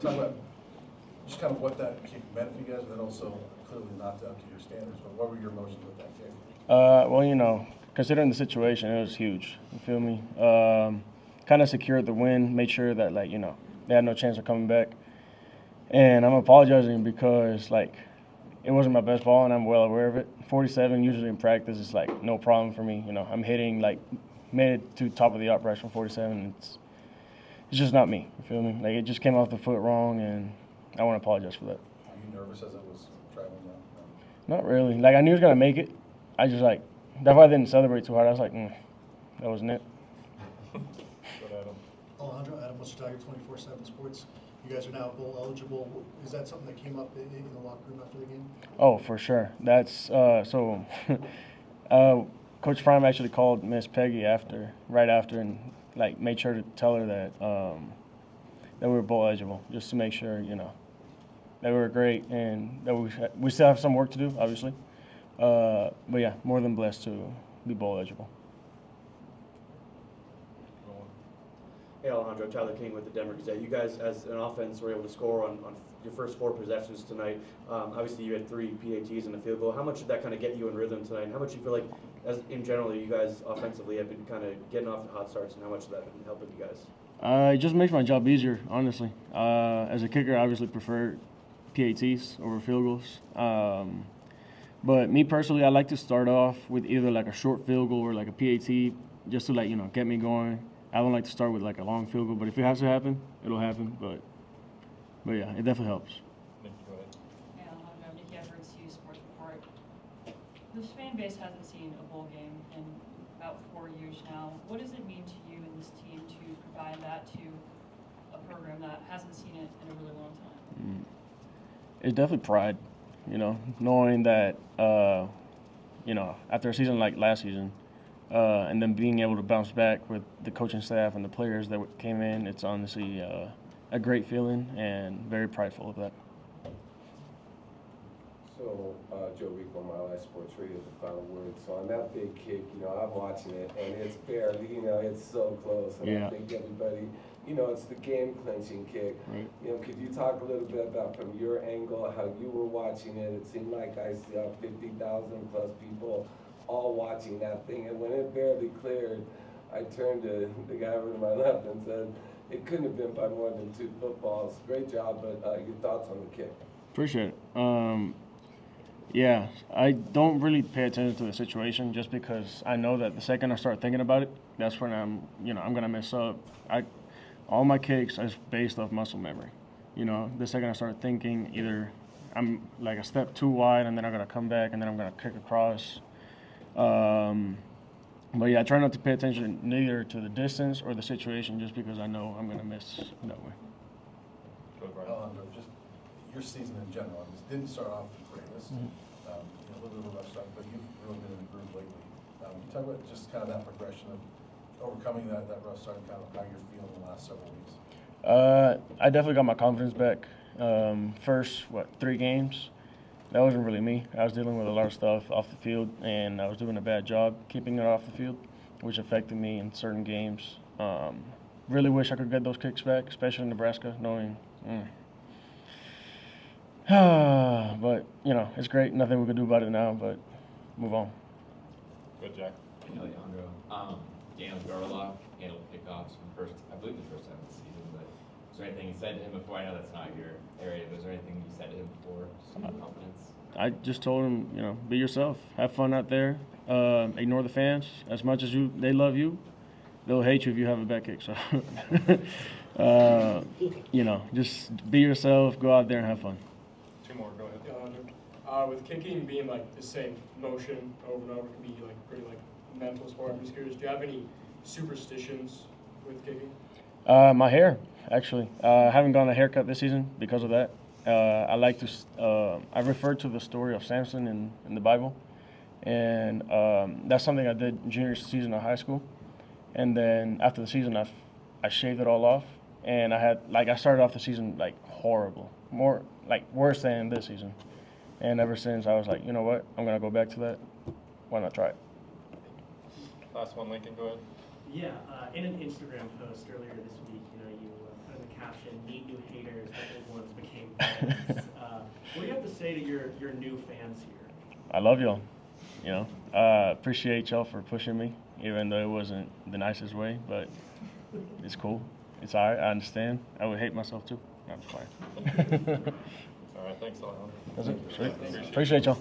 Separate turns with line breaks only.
Talk about just kind of what that kick meant for you guys, but then also clearly not up to your standards. But what were your emotions with that kick?
Well, considering the situation, it was huge. You feel me? Kind of secured the win, made sure that, they had no chance of coming back. And I'm apologizing because, it wasn't my best ball, and I'm well aware of it. 47, usually in practice, is, no problem for me. I'm hitting, made it to top of the uprights from 47. It's just not me. You feel me? It just came off the foot wrong, and I want to apologize for that.
Were you nervous as it was traveling down?
Not really. I knew he was going to make it. I just, that's why I didn't celebrate too hard. I was like, that wasn't it.
Alejandro, Adam, what's your Tiger 24/7 Sports? You guys are now bowl eligible. Is that something that came up in the locker room after the game?
Oh, for sure. That's Coach Prime actually called Miss Peggy right after, and made sure to tell her that that we were bowl eligible, just to make sure that we were great and that we still have some work to do, obviously. But yeah, more than blessed to be bowl eligible.
Hey Alejandro, Tyler King with the Denver Gazette. You guys, as an offense, were able to score on your first 4 possessions tonight. Obviously, you had 3 PATs and a field goal. How much did that kind of get you in rhythm tonight? And how much do you feel like, as in general, you guys offensively have been kind of getting off the hot starts, and how much of that has been helping you guys?
It just makes my job easier, honestly. As a kicker, I obviously prefer PATs over field goals. But me personally, I like to start off with either a short field goal or a PAT, just to get me going. I don't like to start with a long field goal, but if it has to happen, it'll happen. But yeah, it definitely helps.
Nikki, go ahead.
Hey, Alejandro, Nikki Edwards, CU Sports Report. This fan base hasn't seen a bowl game in about 4 years now. What does it mean to you and this team to provide that to a program that hasn't seen it in a really long time?
It's definitely pride, knowing that, after a season like last season, and then being able to bounce back with the coaching staff and the players that came in, it's honestly a great feeling and very prideful of that.
So, Joe Rico, My Life Sports Radio, the final word. So on that big kick, I'm watching it, and it's barely, it's so close. And
Yeah.
I think everybody, it's the game-clinching kick.
Right.
Could you talk a little bit about, from your angle, how you were watching it? It seemed like I saw 50,000 plus people all watching that thing, and when it barely cleared, I turned to the guy over to my left and said, it couldn't have been by more than 2 footballs. Great job, but your thoughts on the kick?
Appreciate it. Yeah, I don't really pay attention to the situation just because I know that the second I start thinking about it, that's when I'm gonna mess up. All my kicks is based off muscle memory. The second I start thinking, either I'm a step too wide and then I'm gonna come back and then I'm gonna kick across. But yeah, I try not to pay attention neither to the distance or the situation just because I know I'm gonna miss that way.
Alejandro, just your season in general. It didn't start off the greatest. A little bit of a rough start, but you've really been in the groove lately. Can you talk about just kind of that progression of overcoming that rough start and kind of how you're feeling the last several weeks?
I definitely got my confidence back. First, 3 games, that wasn't really me. I was dealing with a lot of stuff off the field, and I was doing a bad job keeping it off the field, which affected me in certain games. Really wish I could get those kicks back, especially in Nebraska, knowing but, it's great. Nothing we could do about it now, but move on.
Good, Jack.
Hey, Alejandro. Daniel Garlock handled pickoffs I believe the first time of the season, but is there anything you said to him before? I know that's not your area, but is there anything you said to him before, just about confidence?
I just told him, be yourself. Have fun out there. Ignore the fans. As much as they love you, they'll hate you if you have a back kick. So, just be yourself. Go out there and have fun.
2 more, go ahead.
With kicking being the same motion over and over, it can be pretty mental sport. I'm just curious, do you have any superstitions with kicking?
My hair, actually. I haven't gotten a haircut this season because of that. I like to. I referred to the story of Samson in the Bible, and that's something I did junior season of high school. And then after the season, I shaved it all off, and I started off the season horrible, more worse than this season. And ever since, I was like, you know what? I'm gonna go back to that. Why not try it?
Last one, Lincoln, go ahead.
Yeah, in an Instagram post earlier this week, you put in the caption, "Meet new haters, the old ones became friends." What do you have to say to your new fans here?
I love y'all. You know, appreciate y'all for pushing me, even though it wasn't the nicest way, but it's cool. It's all right. I understand. I would hate myself too. That's fine.
All right, thanks, Alejandro.
That's it. Sweet.
Appreciate it.
Appreciate y'all.